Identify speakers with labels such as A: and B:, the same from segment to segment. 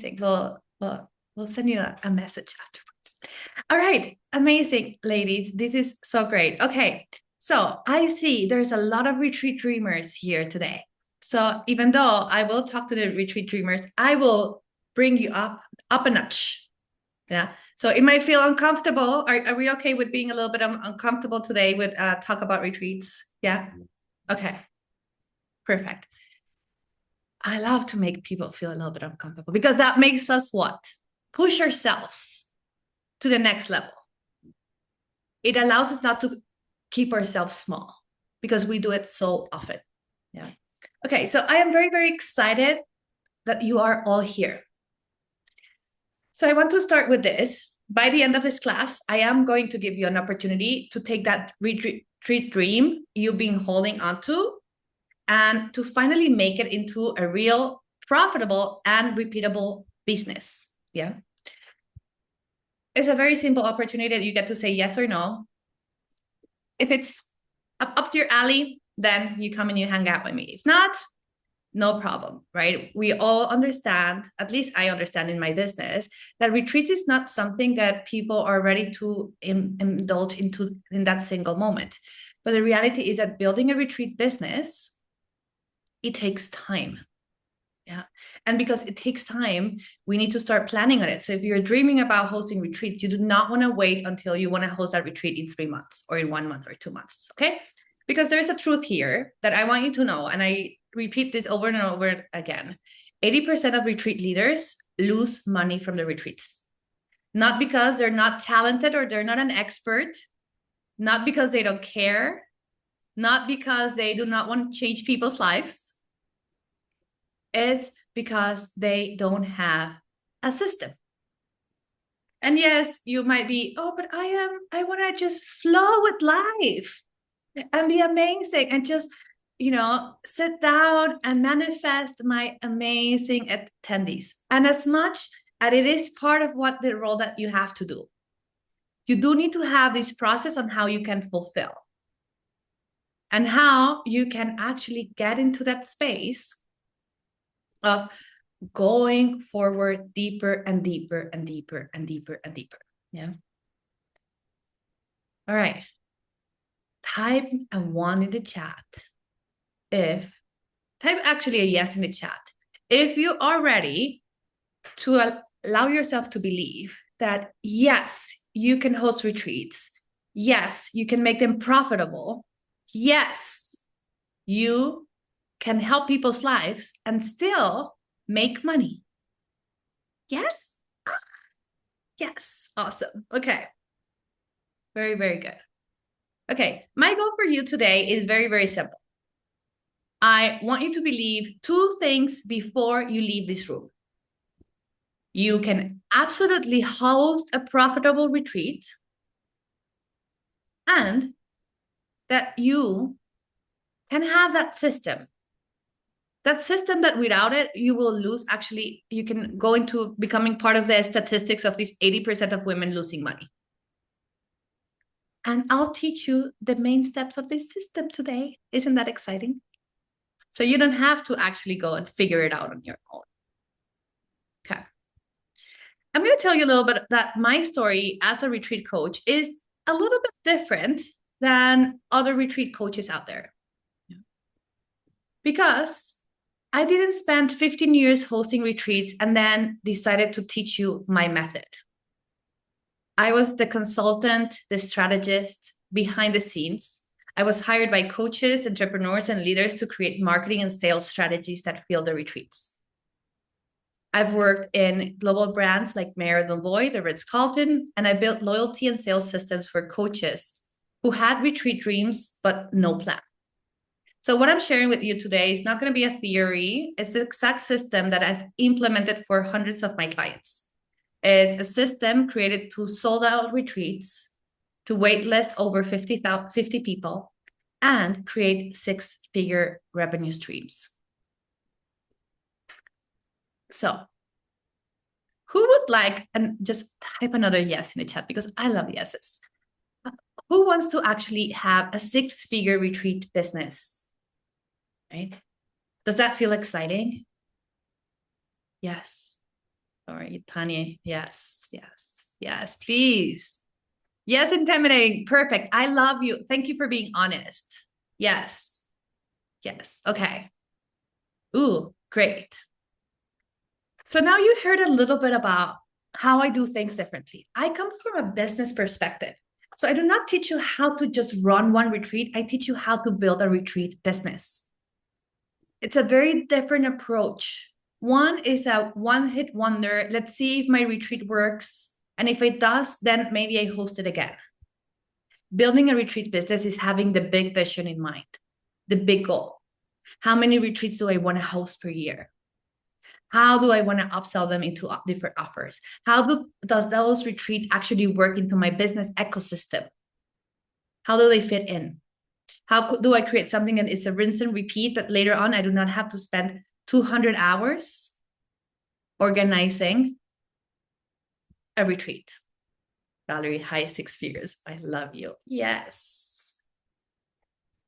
A: We'll send you a message afterwards. All right, amazing, ladies. This is so great. Okay, so I see there's a lot of retreat dreamers here today. So even though I will talk to the retreat dreamers, I will bring you up a notch. Yeah. So it might feel uncomfortable. Are we okay with being a little bit uncomfortable today with talk about retreats? Yeah. Okay. Perfect. I love to make people feel a little bit uncomfortable because that makes us what? Push ourselves to the next level. It allows us not to keep ourselves small because we do it so often. Yeah. Okay. So I am very, very excited that you are all here. So I want to start with this. By the end of this class, I am going to give you an opportunity to take that retreat dream you've been holding on to and to finally make it into a real, profitable, and repeatable business. Yeah. It's a very simple opportunity that you get to say yes or no. If it's up to your alley, then you come and you hang out with me. If not, no problem, right? We all understand, at least I understand in my business, that retreats is not something that people are ready to indulge into in that single moment. But the reality is that building a retreat business, it takes time. Yeah. And because it takes time, we need to start planning on it. So if you're dreaming about hosting retreats, you do not want to wait until you want to host that retreat in 3 months or in 1 month or 2 months. Okay. Because there's a truth here that I want you to know. And I repeat this over and over again. 80% of retreat leaders lose money from the retreats. Not because they're not talented or they're not an expert, not because they don't care, not because they do not want to change people's lives. It's because they don't have a system. And yes, you might be, oh, but I want to just flow with life and be amazing and just, sit down and manifest my amazing attendees. And as much as it is part of what the role that you have to do, you do need to have this process on how you can fulfill and how you can actually get into that space of going forward deeper and deeper and deeper and deeper and deeper. Yeah. All right. Type a 1 in the chat. Type actually a yes in the chat. If you are ready to allow yourself to believe that, yes, you can host retreats. Yes, you can make them profitable. Yes, you can help people's lives and still make money. Yes? Yes. Awesome. Okay. Very, very good. Okay. My goal for you today is very, very simple. I want you to believe 2 things before you leave this room. You can absolutely host a profitable retreat and that you can have that system. That system that without it, you will lose. Actually, you can go into becoming part of the statistics of these 80% of women losing money. And I'll teach you the main steps of this system today. Isn't that exciting? So you don't have to actually go and figure it out on your own. Okay. I'm going to tell you a little bit that my story as a retreat coach is a little bit different than other retreat coaches out there. Because I didn't spend 15 years hosting retreats and then decided to teach you my method. I was the consultant, the strategist behind the scenes. I was hired by coaches, entrepreneurs, and leaders to create marketing and sales strategies that fill the retreats. I've worked in global brands like Marriott Bonvoy, the Ritz-Carlton, and I built loyalty and sales systems for coaches who had retreat dreams, but no plan. So what I'm sharing with you today is not going to be a theory. It's the exact system that I've implemented for hundreds of my clients. It's a system created to sold out retreats, to waitlist over 50 people, and create 6-figure revenue streams. So who would like, and just type another yes in the chat because I love yeses. Who wants to actually have a 6-figure retreat business? Right? Does that feel exciting? Yes. Sorry, Tanya. Yes, yes, yes, please. Yes, intimidating. Perfect. I love you. Thank you for being honest. Yes. Yes. Okay. Ooh, great. So now you heard a little bit about how I do things differently. I come from a business perspective. So I do not teach you how to just run one retreat. I teach you how to build a retreat business. It's a very different approach. One is a one-hit wonder. Let's see if my retreat works. And if it does, then maybe I host it again. Building a retreat business is having the big vision in mind, the big goal. How many retreats do I want to host per year? How do I want to upsell them into different offers? How does those retreat actually work into my business ecosystem? How do they fit in? How do I create something that is a rinse and repeat that later on I do not have to spend 200 hours organizing a retreat? Valerie, high six figures. I love you. Yes.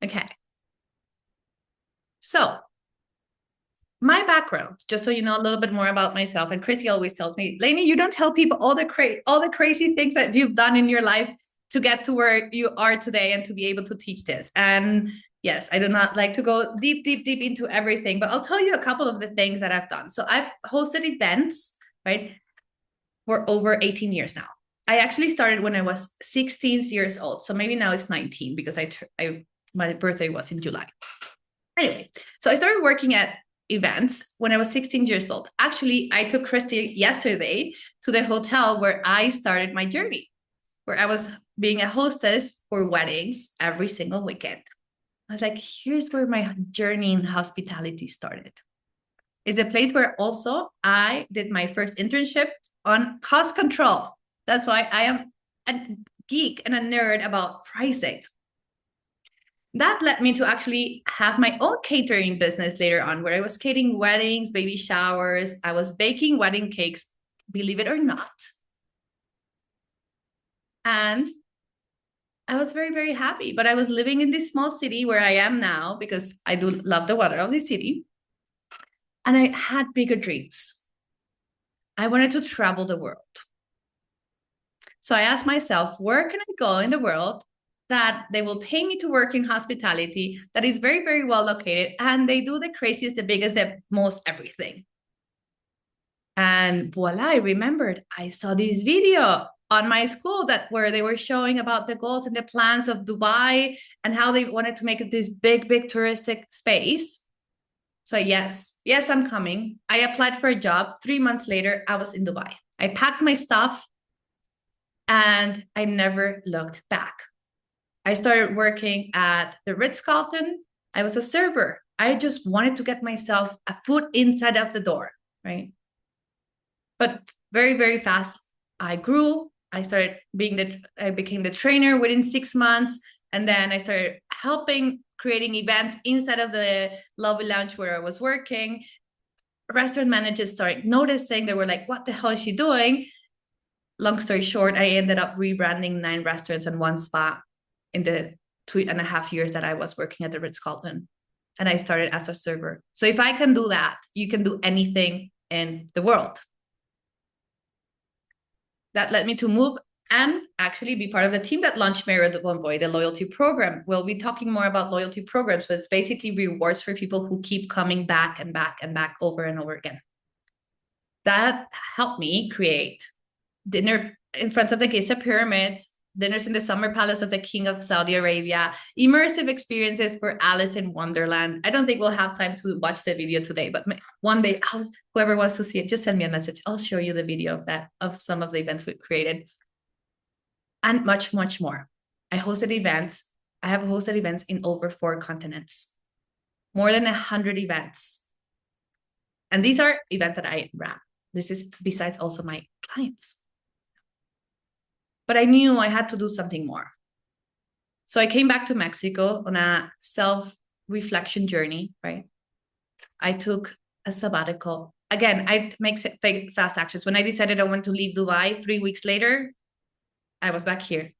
A: Okay. So my background, just so you know a little bit more about myself, and Chrissy always tells me, Leni, you don't tell people all the crazy things that you've done in your life to get to where you are today and to be able to teach this. And yes, I do not like to go deep into everything, but I'll tell you a couple of the things that I've done. So I've hosted events, right, for over 18 years now. I actually started when I was 16 years old. So maybe now it's 19 because my birthday was in July. Anyway, so I started working at events when I was 16 years old. Actually, I took Christy yesterday to the hotel where I started my journey, where I was being a hostess for weddings every single weekend. I was like, here's where my journey in hospitality started. It's a place where also I did my first internship on cost control. That's why I am a geek and a nerd about pricing. That led me to actually have my own catering business later on, where I was catering weddings, baby showers. I was baking wedding cakes, believe it or not. And I was very, very happy. But I was living in this small city where I am now because I do love the weather of the city. And I had bigger dreams. I wanted to travel the world. So I asked myself, where can I go in the world that they will pay me to work in hospitality, that is very, very well located, and they do the craziest, the biggest, the most everything. And voila, I remembered I saw this video on my school where they were showing about the goals and the plans of Dubai and how they wanted to make it this big, big touristic space. So yes, I'm coming. I applied for a job. 3 months later, I was in Dubai. I packed my stuff and I never looked back. I started working at the Ritz-Carlton. I was a server. I just wanted to get myself a foot inside of the door, right? But very, very fast, I grew. I became the trainer within 6 months. And then I started creating events inside of the lobby lounge where I was working. Restaurant managers started noticing. They were like, what the hell is she doing? Long story short, I ended up rebranding 9 restaurants and 1 spa in the 2.5 years that I was working at the Ritz-Carlton. And I started as a server. So if I can do that, you can do anything in the world. That led me to move and actually be part of the team that launched Marriott Bonvoy, the loyalty program. We'll be talking more about loyalty programs, but it's basically rewards for people who keep coming back and back and back over and over again. That helped me create dinner in front of the Giza pyramids, dinners in the summer palace of the King of Saudi Arabia, immersive experiences for Alice in Wonderland. I don't think we'll have time to watch the video today, but one day, whoever wants to see it, just send me a message. I'll show you the video of some of the events we've created. And much, much more. I have hosted events in over 4 continents, more than 100 events. And these are events that I ran. This is besides also my clients. But I knew I had to do something more. So I came back to Mexico on a self-reflection journey, right? I took a sabbatical. Again, I make fast actions. When I decided I wanted to leave Dubai, 3 weeks later, I was back here.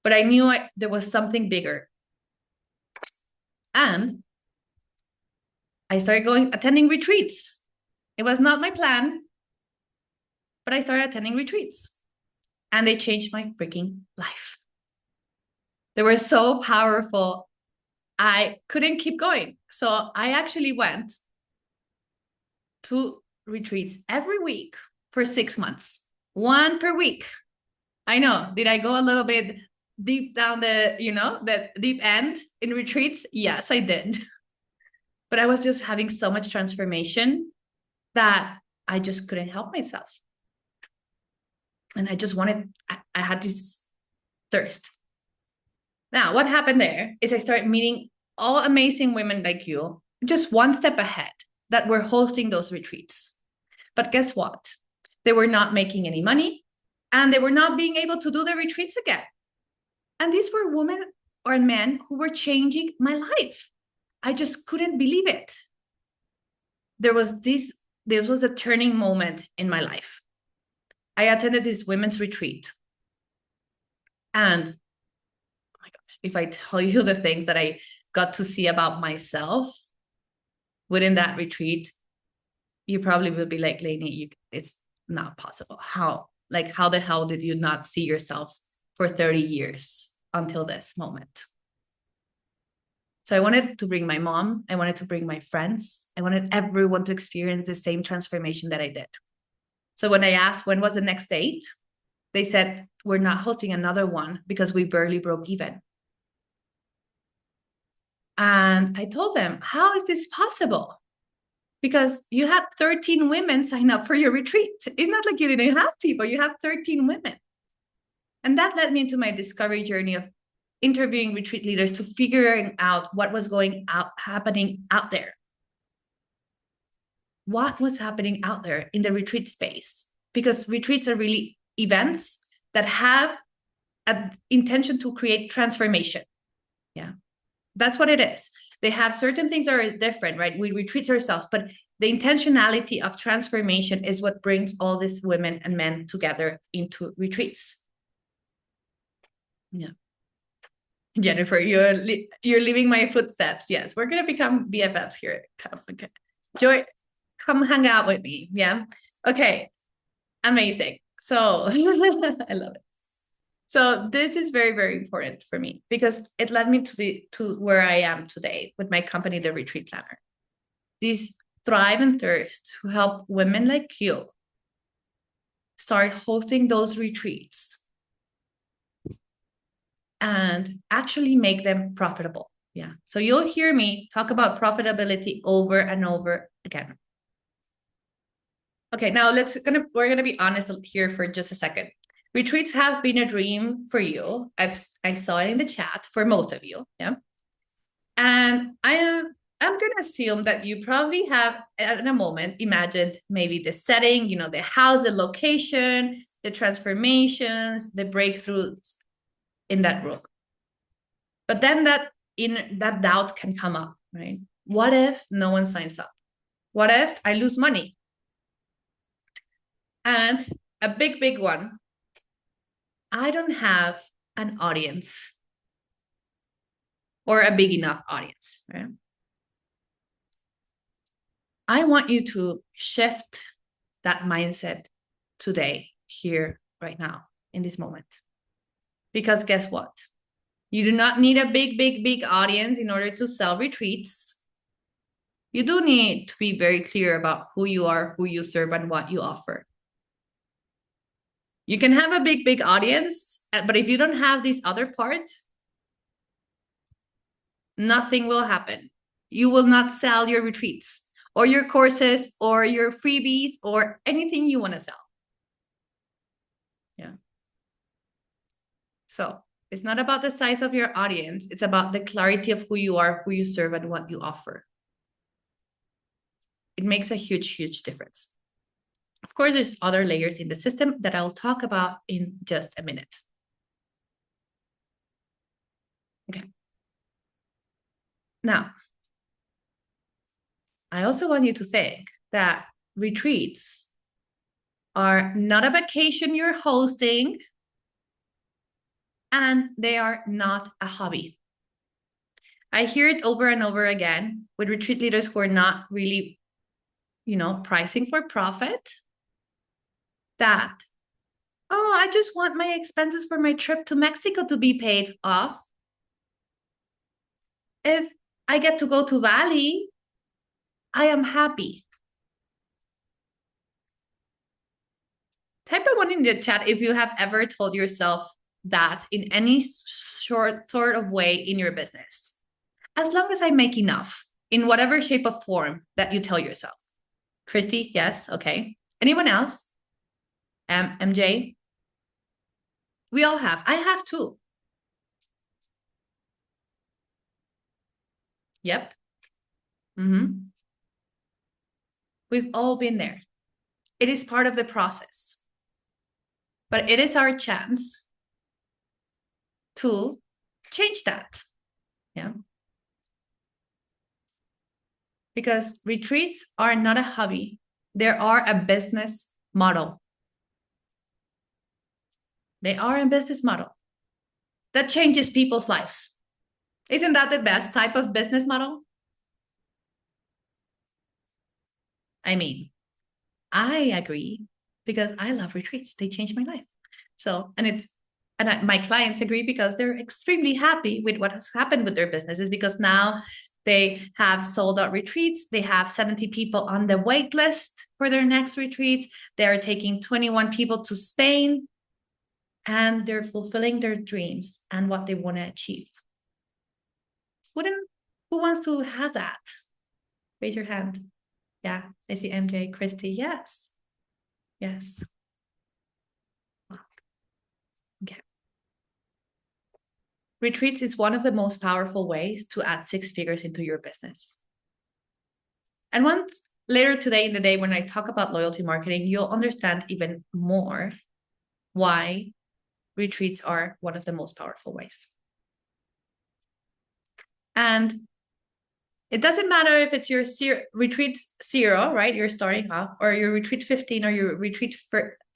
A: But I knew there was something bigger. And I started attending retreats. It was not my plan. but I started attending retreats and they changed my freaking life. They were so powerful. I couldn't keep going. So I actually went to retreats every week for 6 months, one per week. I know. Did I go a little bit deep down the deep end in retreats? Yes, I did. But I was just having so much transformation that I just couldn't help myself. And I just I had this thirst. Now, what happened there is I started meeting all amazing women like you, just one step ahead, that were hosting those retreats. But guess what? They were not making any money and they were not being able to do the retreats again. And these were women or men who were changing my life. I just couldn't believe it. There was a turning moment in my life. I attended this women's retreat. And oh my gosh, if I tell you the things that I got to see about myself within that retreat, you probably will be like, Leni, it's not possible. How the hell did you not see yourself for 30 years until this moment? So I wanted to bring my mom. I wanted to bring my friends. I wanted everyone to experience the same transformation that I did. So when I asked when was the next date, they said, we're not hosting another one because we barely broke even. And I told them, how is this possible? Because you had 13 women sign up for your retreat. It's not like you didn't have people, you have 13 women. And that led me into my discovery journey of interviewing retreat leaders to figuring out what was happening out there. What was happening out there in the retreat space? Because retreats are really events that have an intention to create transformation. Yeah, that's what it is. They have certain things that are different, right? We retreat ourselves, but the intentionality of transformation is what brings all these women and men together into retreats. Yeah. Jennifer, you're leaving my footsteps. Yes, we're gonna become BFFs here. Okay. Joy, come hang out with me. Yeah. Okay. Amazing. So I love it. So this is very, very important for me because it led me to where I am today with my company, The Retreat Planner. These Thrive and Thirst who help women like you start hosting those retreats and actually make them profitable. Yeah. So you'll hear me talk about profitability over and over again. Okay, now we're gonna be honest here for just a second. Retreats have been a dream for you. I saw it in the chat for most of you. Yeah. And I'm gonna assume that you probably have at a moment imagined maybe the setting, the house, the location, the transformations, the breakthroughs in that room. But then that doubt can come up, right? What if no one signs up? What if I lose money? And a big, big one, I don't have an audience or a big enough audience, right? I want you to shift that mindset today, here, right now, in this moment. Because guess what? You do not need a big, big, big audience in order to sell retreats. You do need to be very clear about who you are, who you serve, and what you offer. You can have a big, big audience, but if you don't have this other part, nothing will happen. You will not sell your retreats or your courses or your freebies or anything you want to sell. Yeah. So it's not about the size of your audience. It's about the clarity of who you are, who you serve, and what you offer. It makes a huge, huge difference. Of course, there's other layers in the system that I'll talk about in just a minute. Okay. Now, I also want you to think that retreats are not a vacation you're hosting, and they are not a hobby. I hear it over and over again with retreat leaders who are not really, pricing for profit, that, oh, I just want my expenses for my trip to Mexico to be paid off. If I get to go to Bali, I am happy. Type a 1 in the chat if you have ever told yourself that in any sort of way in your business. As long as I make enough in whatever shape or form that you tell yourself. Christy, yes, okay. Anyone else? MJ? We all have. I have too. Yep. We've all been there. It is part of the process. But it is our chance to change that. Yeah. Because retreats are not a hobby. They are a business model. They are a business model that changes people's lives. Isn't that the best type of business model? I mean, I agree because I love retreats. They change my life. So, my clients agree because they're extremely happy with what has happened with their businesses because now they have sold out retreats. They have 70 people on the wait list for their next retreats. They're taking 21 people to Spain and they're fulfilling their dreams and what they want to achieve. Who wants to have that? Raise your hand. Yeah, I see MJ, Christy. Yes. Yes. Okay. Retreats is one of the most powerful ways to add 6 figures into your business. And once later today in the day, when I talk about loyalty marketing, you'll understand even more why retreats are one of the most powerful ways. And it doesn't matter if it's your retreat 0, right? You're starting off, or your retreat 15 or your retreat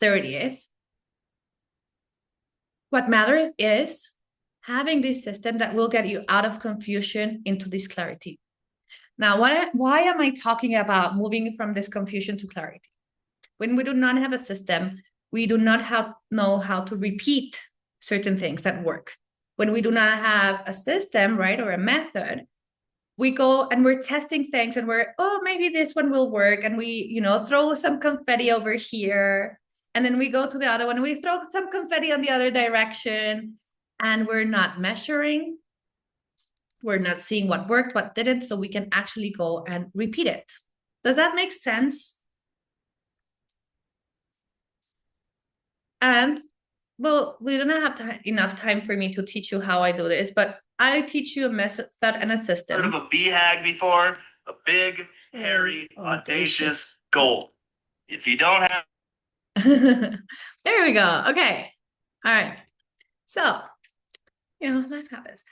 A: 30th. What matters is having this system that will get you out of confusion into this clarity. Now, why am I talking about moving from this confusion to clarity? When we do not have a system, we do not know how to repeat certain things that work. When we do not have a system, right, or a method, we go and we're testing things and maybe this one will work. And we, throw some confetti over here. And then we go to the other one and we throw some confetti on the other direction. And we're not measuring. We're not seeing what worked, what didn't, so we can actually go and repeat it. Does that make sense? And well, we don't have enough time for me to teach you how I do this, but I teach you a method and a system.
B: Heard of a BHAG before? A big, hairy, audacious goal. If you don't have...
A: There we go. Okay. All right. So, life happens.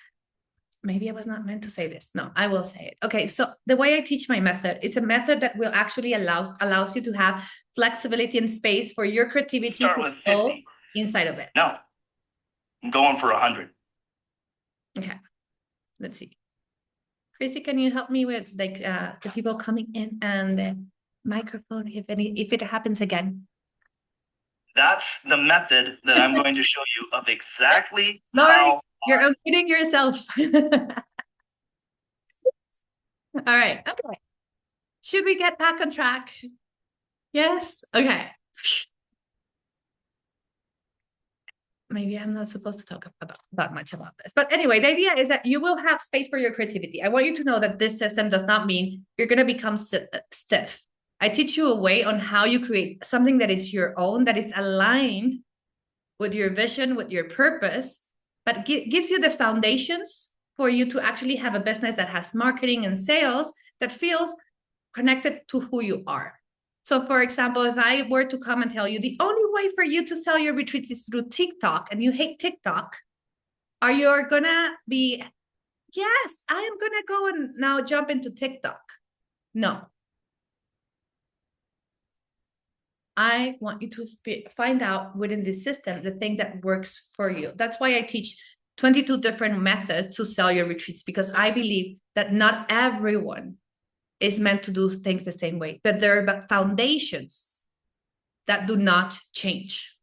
A: Maybe I was not meant to say this. No, I will say it. Okay, so the way I teach my method is a method that will actually allows you to have flexibility and space for your creativity to go inside of it.
B: No, I'm going for 100.
A: Okay, let's see. Christy, can you help me with the people coming in and the microphone if it happens again?
B: That's the method that I'm going to show you of exactly
A: how... You're unmuting yourself. All right. Okay. Should we get back on track? Yes. Okay. Maybe I'm not supposed to talk about much about this. But anyway, the idea is that you will have space for your creativity. I want you to know that this system does not mean you're going to become stiff. I teach you a way on how you create something that is your own, that is aligned with your vision, with your purpose, but gives you the foundations for you to actually have a business that has marketing and sales that feels connected to who you are. So for example, if I were to come and tell you the only way for you to sell your retreats is through TikTok and you hate TikTok, are you gonna be, yes, I am gonna go and now jump into TikTok? No. I want you to find out within this system the thing that works for you. That's why I teach 22 different methods to sell your retreats, because I believe that not everyone is meant to do things the same way, but there are foundations that do not change.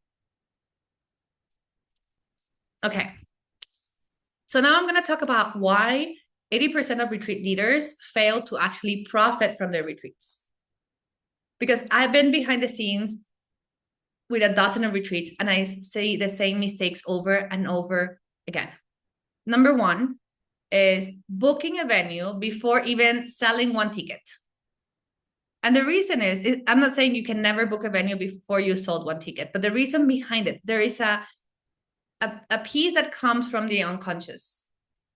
A: Okay. So now I'm going to talk about why 80% of retreat leaders fail to actually profit from their retreats. Because I've been behind the scenes with a dozen of retreats and I see the same mistakes over and over again. Number one is booking a venue before even selling one ticket. And the reason is I'm not saying you can never book a venue before you sold one ticket, but the reason behind it, there is a piece that comes from the unconscious.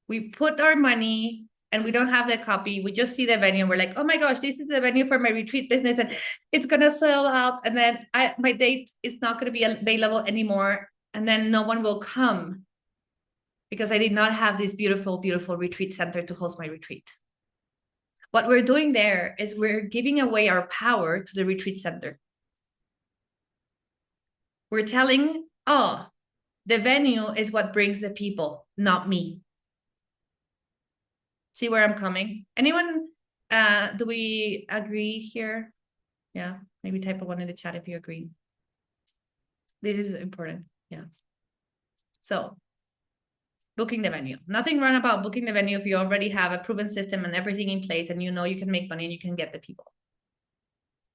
A: We put our money and we don't have the copy. We just see the venue and we're like, oh my gosh, this is the venue for my retreat business and it's going to sell out. And then my date is not going to be available anymore. And then no one will come because I did not have this beautiful, beautiful retreat center to host my retreat. What we're doing there is we're giving away our power to the retreat center. We're telling, oh, the venue is what brings the people, not me. See where I'm coming? Anyone, do we agree here? Yeah, maybe type a 1 in the chat if you agree. This is important, yeah. So, booking the venue. Nothing wrong about booking the venue if you already have a proven system and everything in place and you know you can make money and you can get the people.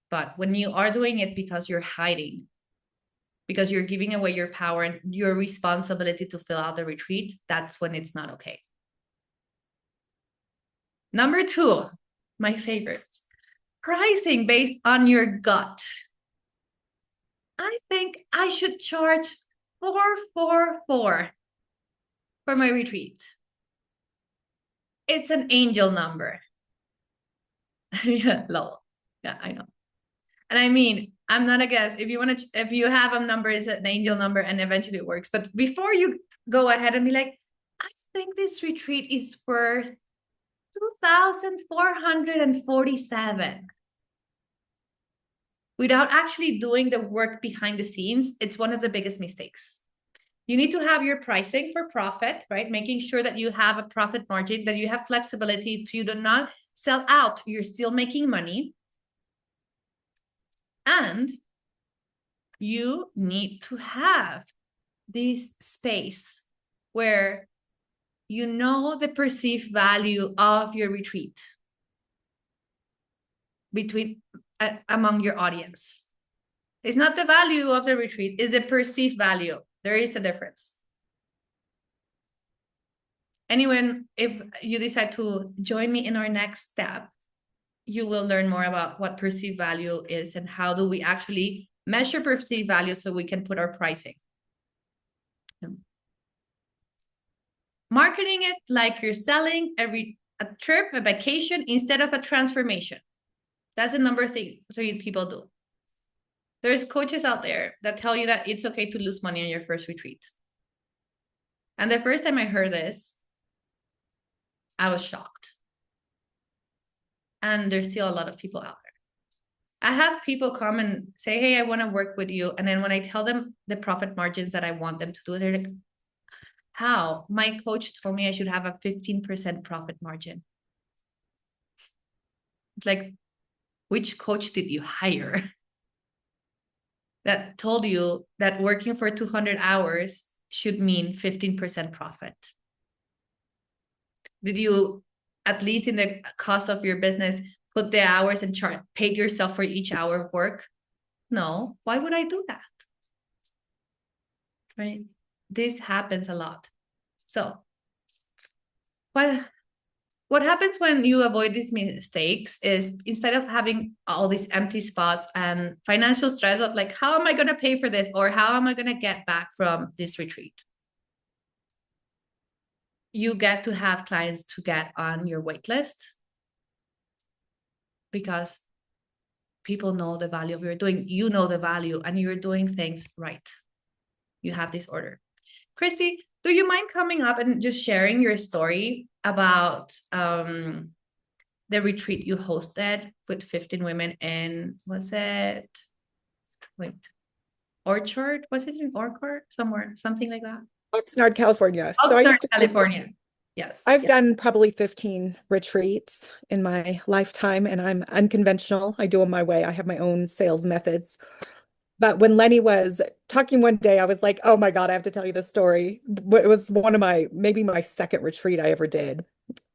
A: But when you are doing it because you're hiding, because you're giving away your power and your responsibility to fill out the retreat, that's when it's not okay. Number 2, my favorite, pricing based on your gut. I think I should charge $444 for my retreat. It's an angel number. Yeah, lol. Yeah, I know. And I mean, I'm not against if you have a number, it's an angel number and eventually it works. But before you go ahead and be like, I think this retreat is worth 2,447. Without actually doing the work behind the scenes, it's one of the biggest mistakes. You need to have your pricing for profit, right? Making sure that you have a profit margin, that you have flexibility. If you do not sell out, you're still making money. And you need to have this space where you know the perceived value of your retreat among your audience. It's not the value of the retreat, it's the perceived value. There is a difference. Anyone, if you decide to join me in our next step, you will learn more about what perceived value is and how do we actually measure perceived value so we can put our pricing. Marketing it like you're selling a trip, a vacation, instead of a transformation. That's the number 3 people do. There's coaches out there that tell you that it's okay to lose money on your first retreat. And the first time I heard this, I was shocked. And there's still a lot of people out there. I have people come and say, hey, I want to work with you. And then when I tell them the profit margins that I want them to do, they're like, how? My coach told me I should have a 15% profit margin. Like, which coach did you hire that told you that working for 200 hours should mean 15% profit? Did you, at least in the cost of your business, put the hours and paid yourself for each hour of work? No. Why would I do that? Right? This happens a lot. So, what happens when you avoid these mistakes is instead of having all these empty spots and financial stress of like, how am I going to pay for this? Or how am I going to get back from this retreat? You get to have clients to get on your wait list because people know the value of what you're doing. You know the value and you're doing things right. You have this order. Christy, do you mind coming up and just sharing your story about the retreat you hosted with 15 women in, was it, Orchard? Was it in Orchard? Somewhere, something like that?
C: Oxnard, California.
A: Oxnard, California. Yes.
C: I've done probably 15 retreats in my lifetime, and I'm unconventional. I do them my way. I have my own sales methods. But when Lenny was talking one day, I was like, oh my God, I have to tell you this story. It was one of maybe my second retreat I ever did.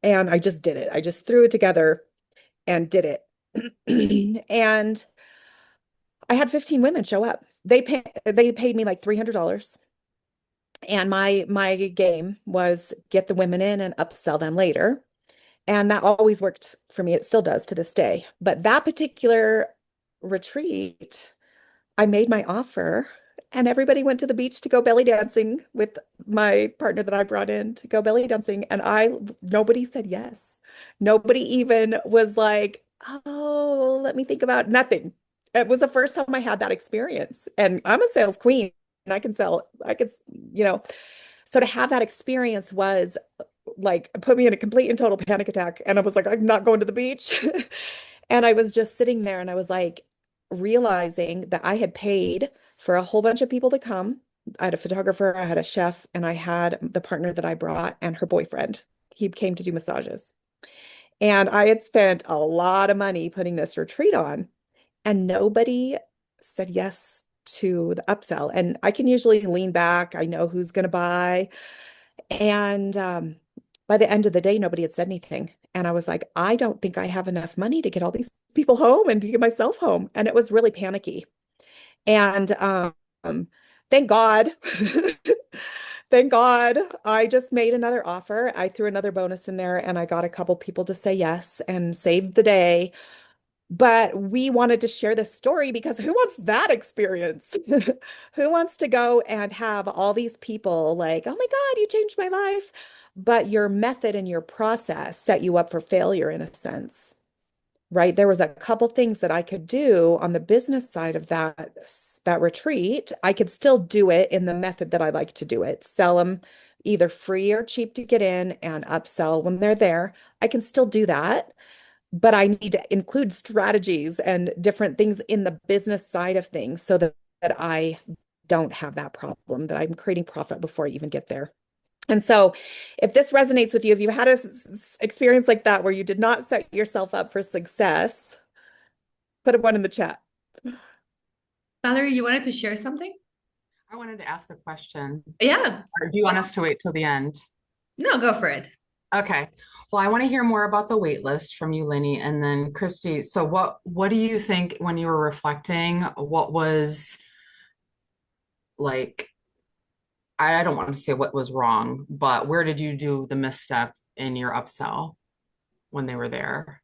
C: And I just did it. I just threw it together and did it. And I had 15 women show up. They paid me like $300. And my game was get the women in and upsell them later. And that always worked for me. It still does to this day. But that particular retreat, I made my offer and everybody went to the beach to go belly dancing with my partner that I brought in to go belly dancing. And nobody said yes. Nobody even was like, oh, let me think about nothing. It was the first time I had that experience. And I'm a sales queen and I can sell, I could, you know, so to have that experience was like put me in a complete and total panic attack. And I was like, I'm not going to the beach. And I was just sitting there and I was like realizing that I had paid for a whole bunch of people to come. I had a photographer, I had a chef, and I had the partner that I brought and her boyfriend. He came to do massages. And I had spent a lot of money putting this retreat on, and nobody said yes to the upsell. And I can usually lean back. I know who's going to buy. And by the end of the day, nobody had said anything. And I was like, I don't think I have enough money to get all these people home and to get myself home. And it was really panicky. And thank God, thank God, I just made another offer. I threw another bonus in there and I got a couple people to say yes and saved the day. But we wanted to share this story because who wants that experience? Who wants to go and have all these people like, oh my God, you changed my life. But your method and your process set you up for failure in a sense, right? There was a couple things that I could do on the business side of that retreat. I could still do it in the method that I like to do it. Sell them either free or cheap to get in and upsell when they're there. I can still do that. But I need to include strategies and different things in the business side of things so that I don't have that problem, that I'm creating profit before I even get there. And so if this resonates with you, if you had a experience like that where you did not set yourself up for success, put a one in the chat.
A: Valerie, you wanted to share something?
D: I wanted to ask a question.
A: Yeah.
D: Or do you want us to wait till the end?
A: No, go for it.
D: Okay. Well, I want to hear more about the wait list from you, Leni, and then Christy. So what do you think when you were reflecting, what was like, I don't want to say what was wrong, but where did you do the misstep in your upsell when they were there?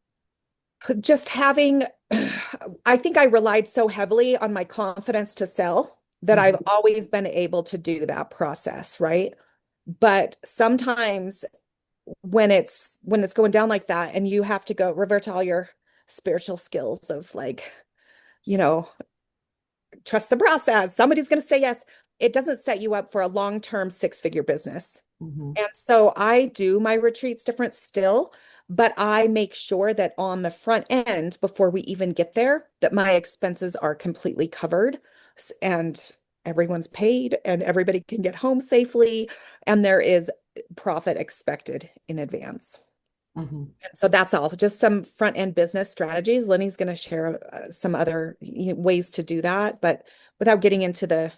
C: Just having, I think I relied so heavily on my confidence to sell that I've always been able to do that process, right? But sometimes when it's going down like that and you have to go revert to all your spiritual skills of like, you know, trust the process. Somebody's going to say yes. It doesn't set you up for a long-term six-figure business. And so I do my retreats different still, but I make sure that on the front end, before we even get there, that my expenses are completely covered and everyone's paid and everybody can get home safely. And there is profit expected in advance. And so that's all, just some front end business strategies. Leni's going to share some other ways to do that, but without getting into the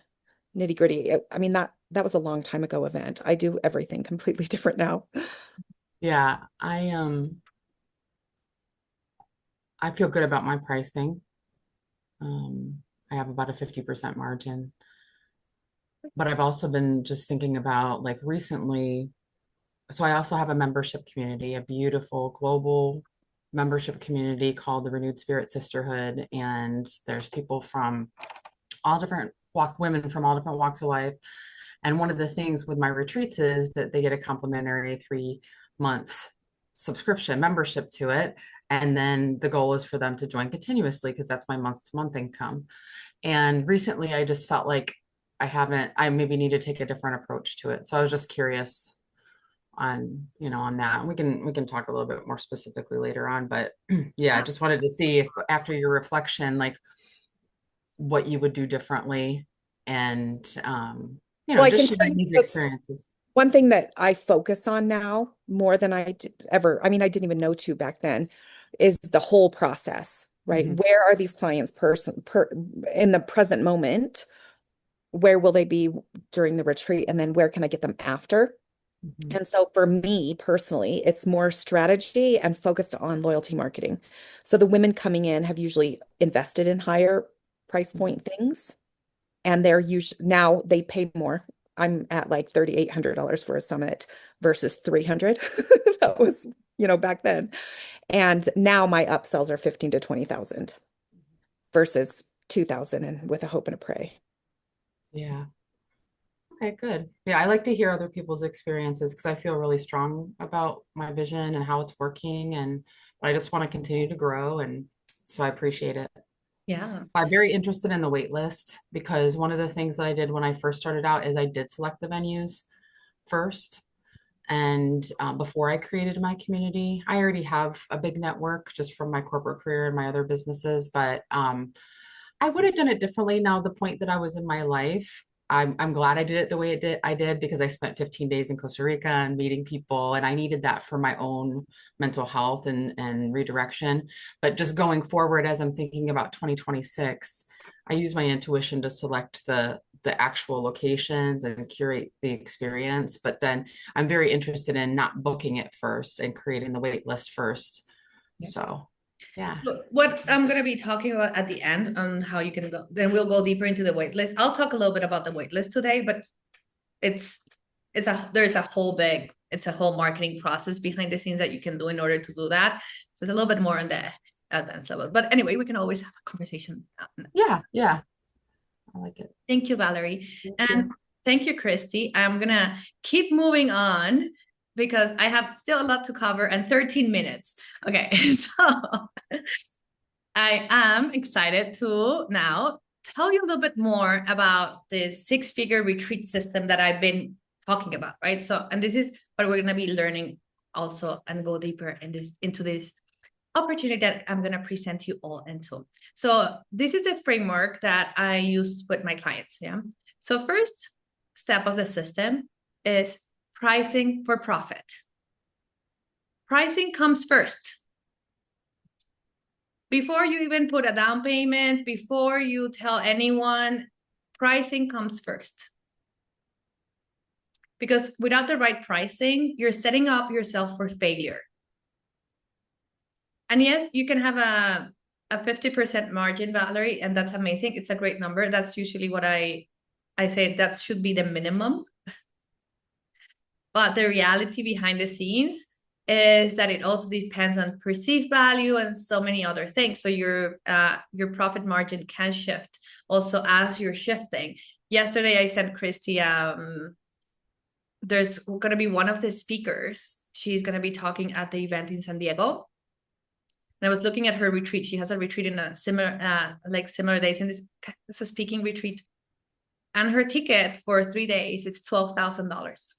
C: nitty gritty, I mean, that was a long time ago event. I do everything completely different now.
D: Yeah, I feel good about my pricing. I have about a 50% margin. But I've also been just thinking about like recently, so I also have a membership community, a beautiful global membership community called the Renewed Spirit Sisterhood. And there's people from all different women from all different walks of life. And one of the things with my retreats is that they get a complimentary 3-month subscription membership to it. And then the goal is for them to join continuously because that's my month-to-month income. And recently I just felt like I maybe need to take a different approach to it. So I was just curious on, on that. We can talk a little bit more specifically later on, but yeah, I just wanted to see if after your reflection, like what you would do differently and,
C: Well,
D: just sharing these experiences.
C: One thing that I focus on now more than I did ever, I mean, I didn't even know to back then, is the whole process. right?
D: Mhm.
C: Where are these clients in the present moment? Where will they be during the retreat? And then where can I get them after?
D: Mhm.
C: And so for me personally, it's more strategy and focused on loyalty marketing. So the women coming in have usually invested in higher price point things, and they're usually now they pay more. I'm at like $3,800 for a summit versus 300. That was, back then. And now my upsells are 15 to 20,000 versus 2,000 and with a hope and a pray.
D: Yeah. Okay, good. Yeah, I like to hear other people's experiences because I feel really strong about my vision and how it's working, and I just want to continue to grow, and so I appreciate it.
A: Yeah.
D: I'm very interested in the wait list because one of the things that I did when I first started out is I did select the venues first. And before I created my community, I already have a big network just from my corporate career and my other businesses, but I would have done it differently now, the point that I was in my life. I'm glad I did it the way I did because I spent 15 days in Costa Rica and meeting people, and I needed that for my own mental health and redirection. But just going forward, as I'm thinking about 2026, I use my intuition to select the actual locations and curate the experience. But then I'm very interested in not booking it first and creating the wait list first. So yeah.
A: So what I'm going to be talking about at the end on how you can go, then we'll go deeper into the waitlist. I'll talk a little bit about the waitlist today, but there's a whole marketing process behind the scenes that you can do in order to do that. So it's a little bit more on the advanced level. But anyway, we can always have a conversation.
D: Yeah, yeah. I like it.
A: Thank you, Valerie.
D: Thank
A: And
D: you.
A: thank you, Christy. I'm gonna keep moving on because I have still a lot to cover and 13 minutes. Okay, so I am excited to now tell you a little bit more about this six-figure retreat system that I've been talking about, right? So, and this is what we're gonna be learning also and go deeper into this opportunity that I'm going to present you all into. So this is a framework that I use with my clients. Yeah. So first step of the system is pricing for profit. Pricing comes first. Before you even put a down payment, before you tell anyone, pricing comes first. Because without the right pricing, you're setting up yourself for failure. And yes, you can have a 50% margin, Valerie, and that's amazing. It's a great number. That's usually what I say that should be the minimum. But the reality behind the scenes is that it also depends on perceived value and so many other things. So your profit margin can shift also as you're shifting. Yesterday, I sent Christy, there's going to be one of the speakers. She's going to be talking at the event in San Diego. And I was looking at her retreat. She has a retreat in a similar days. And it's a speaking retreat. And her ticket for 3 days is $12,000.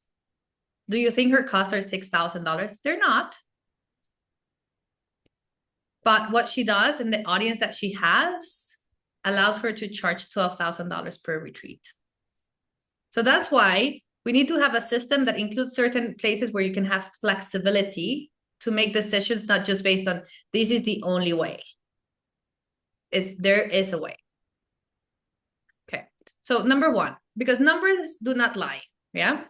A: Do you think her costs are $6,000? They're not. But what she does and the audience that she has allows her to charge $12,000 per retreat. So that's why we need to have a system that includes certain places where you can have flexibility to make decisions, not just based on this is the only way. There is a way. Okay. So number one, because numbers do not lie. Yeah.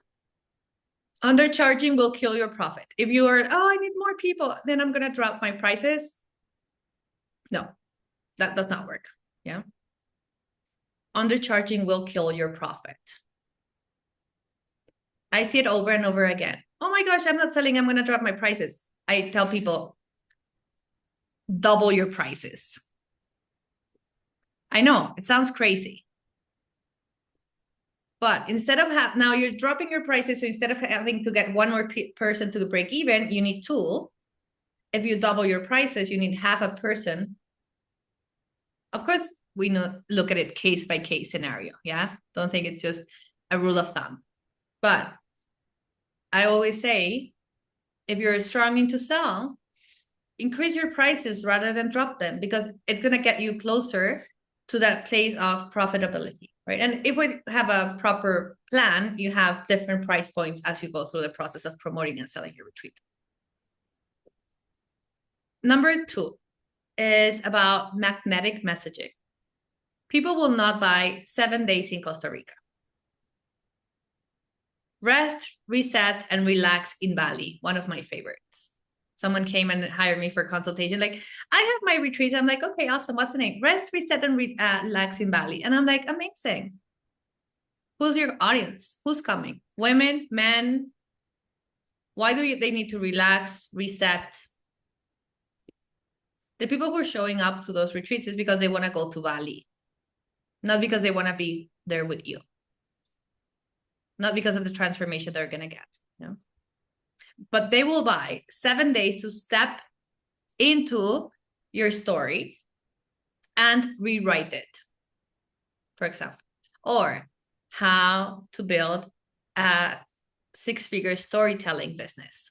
A: Undercharging will kill your profit. If you are, I need more people, then I'm going to drop my prices. No, that does not work. Yeah. Undercharging will kill your profit. I see it over and over again. Oh my gosh, I'm not selling. I'm going to drop my prices. I tell people, double your prices. I know it sounds crazy. But instead of now you're dropping your prices. So instead of having to get one more person to break even, you need two. If you double your prices, you need half a person. Of course, we look at it case by case scenario. Yeah. Don't think it's just a rule of thumb. But I always say, if you're struggling to sell, increase your prices rather than drop them, because it's going to get you closer to that place of profitability, right? And if we have a proper plan, you have different price points as you go through the process of promoting and selling your retreat. Number two, is about magnetic messaging. People will not buy 7 days in Costa Rica. Rest, reset, and relax in Bali, one of my favorites. Someone came and hired me for consultation. Like, I have my retreat. I'm like, okay, awesome. What's the name? Rest, reset, and relax in Bali. And I'm like, amazing. Who's your audience? Who's coming? Women, men? Why do they need to relax, reset? The people who are showing up to those retreats is because they want to go to Bali, not because they want to be there with you, not because of the transformation they're going to get. You know? But they will buy 7 days to step into your story and rewrite it, for example, or how to build a 6-figure storytelling business.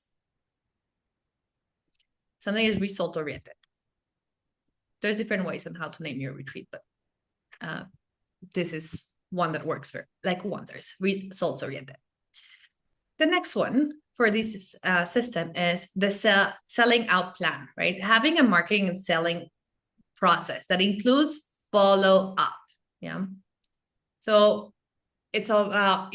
A: Something is result oriented. There's different ways on how to name your retreat, but this is one that works for like wonders, results oriented. The next one for this system is the selling out plan, right? Having a marketing and selling process that includes follow up. Yeah. So it's all about,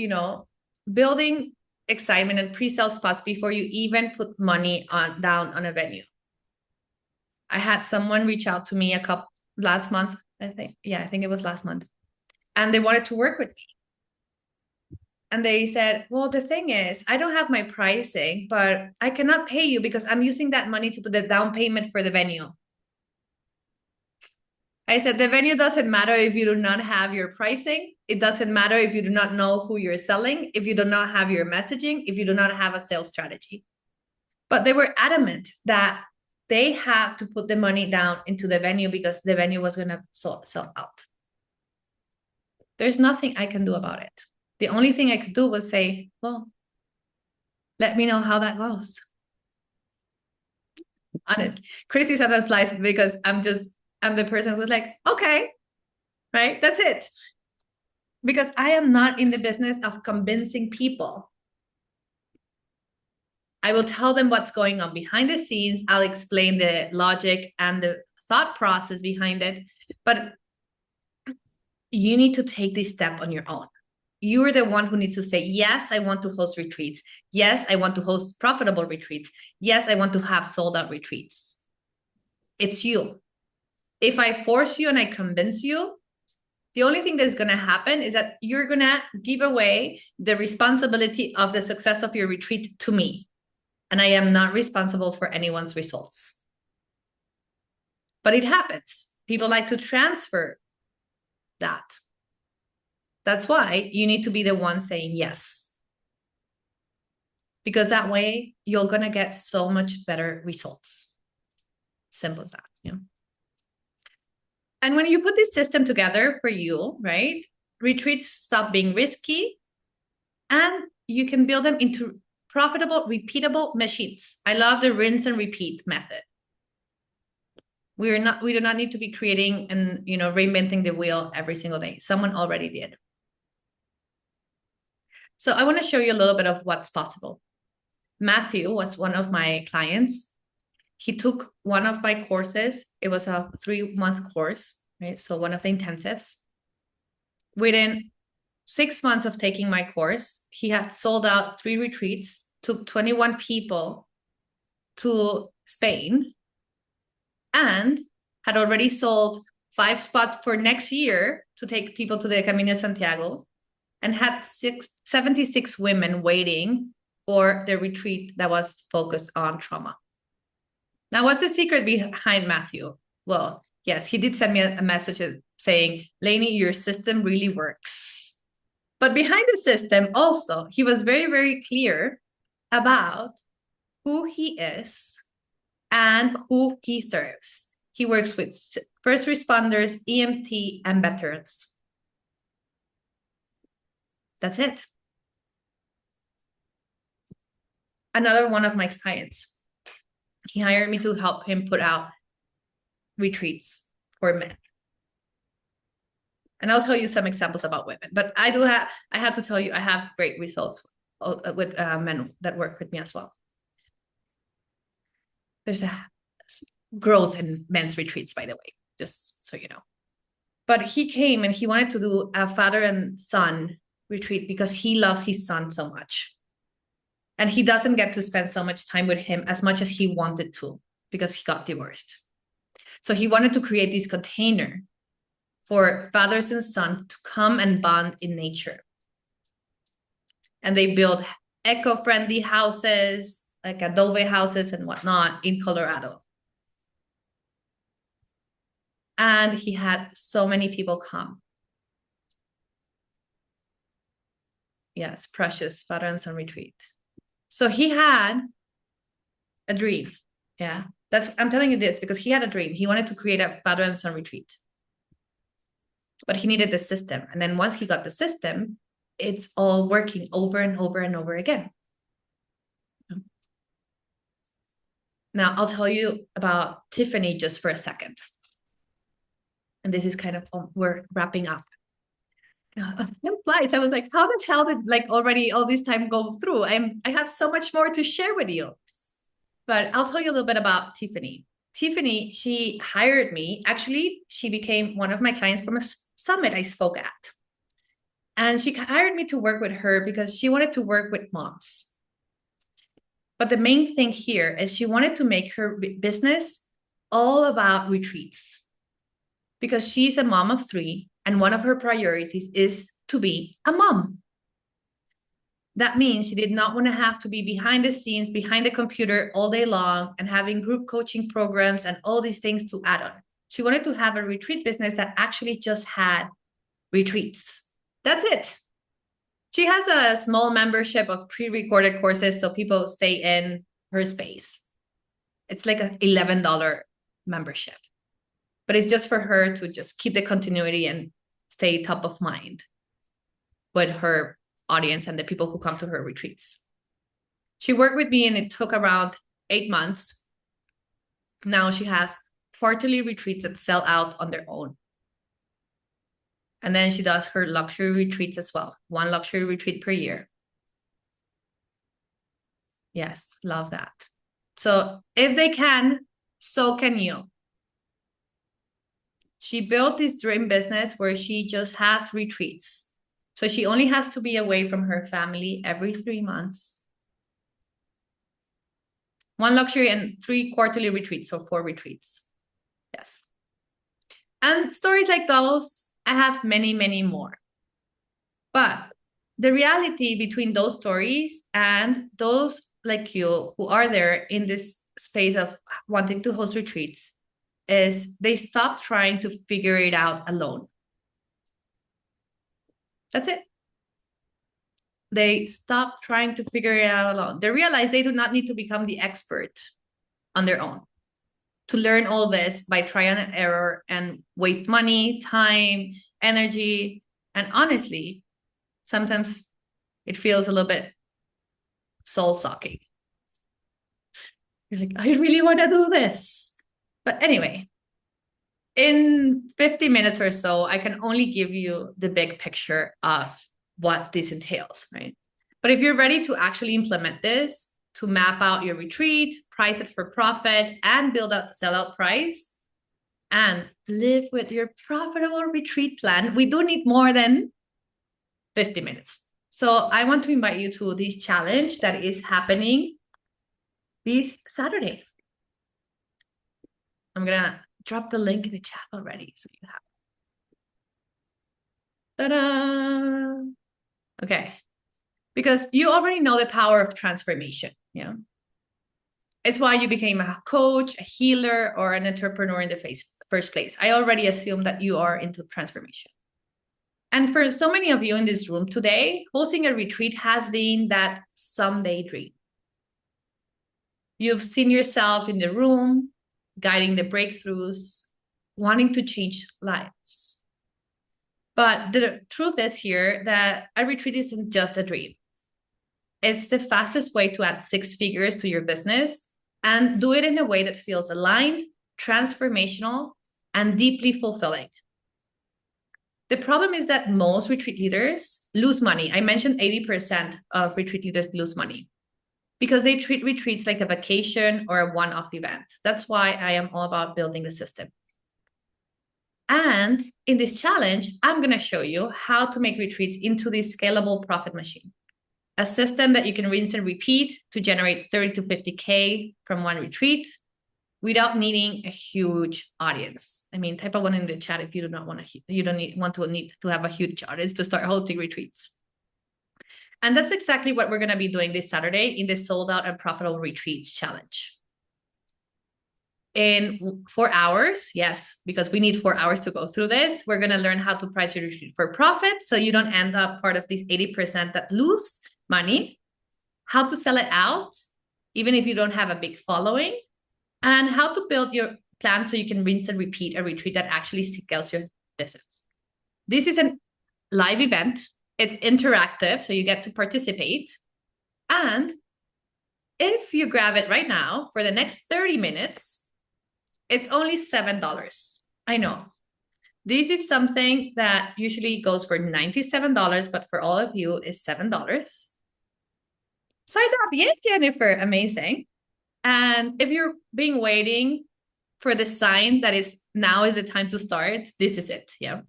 A: building excitement and pre-sale spots before you even put money down on a venue. I had someone reach out to me last month, I think. Yeah, I think it was last month. And they wanted to work with me. And they said, well, the thing is, I don't have my pricing, but I cannot pay you because I'm using that money to put the down payment for the venue. I said, the venue doesn't matter if you do not have your pricing. It doesn't matter if you do not know who you're selling, if you do not have your messaging, if you do not have a sales strategy. But they were adamant that they had to put the money down into the venue because the venue was going to sell out. There's nothing I can do about it. The only thing I could do was say, well, let me know how that goes. On it. Chrissy sometimes lies because I'm the person who's like, okay, right? That's it. Because I am not in the business of convincing people. I will tell them what's going on behind the scenes. I'll explain the logic and the thought process behind it. But you need to take this step on your own. You're the one who needs to say, yes, I want to host retreats. Yes, I want to host profitable retreats. Yes, I want to have sold out retreats. It's you. If I force you and I convince you, the only thing that's going to happen is that you're going to give away the responsibility of the success of your retreat to me. And I am not responsible for anyone's results. But it happens. People like to transfer that. That's why you need to be the one saying yes. Because that way you're going to get so much better results. Simple as that. Yeah. And when you put this system together for you, right, retreats stop being risky and you can build them into profitable, repeatable machines. I love the rinse and repeat method. We do not need to be creating and reinventing the wheel every single day. Someone already did. So I want to show you a little bit of what's possible. Matthew was one of my clients. He took one of my courses. It was a 3-month course, right? So one of the intensives. Within 6 months of taking my course, he had sold out 3 retreats, took 21 people to Spain, and had already sold 5 spots for next year to take people to the Camino de Santiago, and had 76 women waiting for the retreat that was focused on trauma. Now, what's the secret behind Matthew? Well, yes, he did send me a message saying, Leni, your system really works. But behind the system also, he was very, very clear about who he is and who he serves. He works with first responders, EMT, and veterans. That's it. Another one of my clients, he hired me to help him put out retreats for men. And I'll tell you some examples about women, but I have to tell you, I have great results with men that work with me as well. There's growth in men's retreats, by the way, just so you know. But he came and he wanted to do a father and son retreat because he loves his son so much. And he doesn't get to spend so much time with him as much as he wanted to because he got divorced. So he wanted to create this container for fathers and sons to come and bond in nature. And they built eco-friendly houses, like adobe houses and whatnot in Colorado. And he had so many people come. Yes, precious father and son retreat. So he had a dream. Yeah, I'm telling you this because he had a dream. He wanted to create a father and son retreat. But he needed the system. And then once he got the system, it's all working over and over and over again. Now, I'll tell you about Tiffany just for a second. And this is kind of, we're wrapping up. Flights. I was like, how the hell did like already all this time go through? I have so much more to share with you. But I'll tell you a little bit about Tiffany. Tiffany, she hired me. Actually, she became one of my clients from a summit I spoke at. And she hired me to work with her because she wanted to work with moms. But the main thing here is she wanted to make her business all about retreats because she's a mom of 3 and one of her priorities is to be a mom. That means she did not want to have to be behind the scenes, behind the computer all day long and having group coaching programs and all these things to add on. She wanted to have a retreat business that actually just had retreats. That's it. She has a small membership of pre-recorded courses so people stay in her space. It's like an $11 membership. But it's just for her to just keep the continuity and stay top of mind with her audience and the people who come to her retreats. She worked with me and it took around 8 months. Now she has quarterly retreats that sell out on their own. And then she does her luxury retreats as well. 1 luxury retreat per year. Yes, love that. So if they can, so can you. She built this dream business where she just has retreats. So she only has to be away from her family every 3 months. 1 luxury and 3 quarterly retreats, so 4 retreats. Yes. And stories like those, I have many, many more. But the reality between those stories and those like you who are there in this space of wanting to host retreats is they stop trying to figure it out alone. That's it. They stop trying to figure it out alone. They realize they do not need to become the expert on their own to learn all this by trial and error and waste money, time, energy. And honestly, sometimes it feels a little bit soul-sucking. You're like, I really want to do this. But anyway, in 50 minutes or so, I can only give you the big picture of what this entails, right? But if you're ready to actually implement this, to map out your retreat, price it for profit, and build a sellout price, and live with your profitable retreat plan, we do need more than 50 minutes. So I want to invite you to this challenge that is happening this Saturday. I'm going to drop the link in the chat already so you have it. Ta-da! Okay. Because you already know the power of transformation, yeah? It's why you became a coach, a healer, or an entrepreneur in the first place. I already assume that you are into transformation. And for so many of you in this room today, hosting a retreat has been that someday dream. You've seen yourself in the room, guiding the breakthroughs, wanting to change lives. But the truth is here that a retreat isn't just a dream. It's the fastest way to add 6 figures to your business and do it in a way that feels aligned, transformational, and deeply fulfilling. The problem is that most retreat leaders lose money. I mentioned 80% of retreat leaders lose money. because they treat retreats like a vacation or a one-off event. That's why I am all about building the system. And in this challenge, I'm going to show you how to make retreats into this scalable profit machine. A system that you can rinse and repeat to generate 30 to 50K from one retreat without needing a huge audience. I mean, type of one in the chat if you do not want to, you don't want to have a huge audience to start hosting retreats. And that's exactly what we're going to be doing this Saturday in the Sold Out and Profitable Retreats Challenge. In 4 hours, yes, because we need 4 hours to go through this, we're going to learn how to price your retreat for profit so you don't end up part of these 80% that lose money, how to sell it out, even if you don't have a big following, and how to build your plan so you can rinse and repeat a retreat that actually scales your business. This is a live event. It's interactive, so you get to participate. And if you grab it right now for the next 30 minutes, it's only $7. I know. This is something that usually goes for $97, but for all of you is $7. Sign up. Yes, Jennifer. Amazing. And if you're waiting for the sign that is now is the time to start, this is it. Yeah.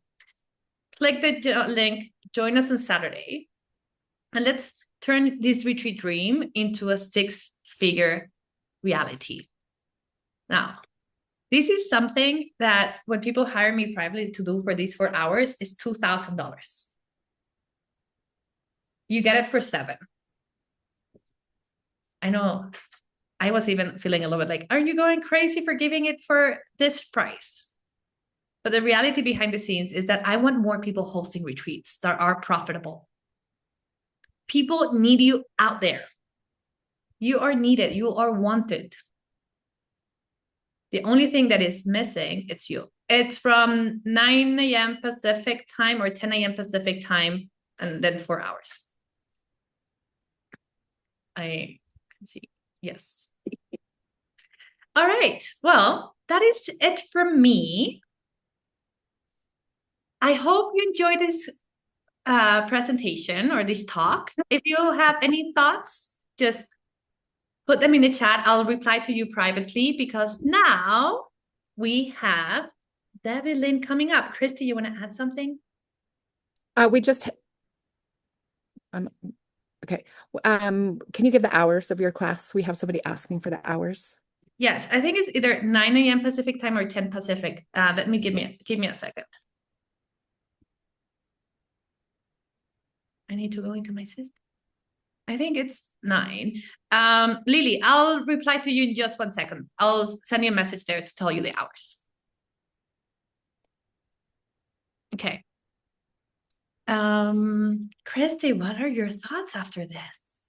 A: Click the link, join us on Saturday, and let's turn this retreat dream into a 6-figure reality. Now, this is something that when people hire me privately to do for these 4 hours is $2,000. You get it for $7. I know. I was even feeling a little bit like, are you going crazy for giving it for this price? But the reality behind the scenes is that I want more people hosting retreats that are profitable. People need you out there. You are needed. You are wanted. The only thing that is missing, it's you. It's from 9 a.m. Pacific time or 10 a.m. Pacific time, and then 4 hours. I can see. Yes. All right. Well, that is it from me. I hope you enjoyed this presentation or this talk. If you have any thoughts, just put them in the chat. I'll reply to you privately because now we have Debbie Lynn coming up. Christy, you want to add something?
C: Okay. Can you give the hours of your class? We have somebody asking for the hours.
A: Yes, I think it's either 9 a.m. Pacific time or 10 Pacific. Let me give me a second. I need to go into my system. I think it's 9. Lily, I'll reply to you in just 1 second. I'll send you a message there to tell you the hours. Okay. Christy, what are your thoughts after this?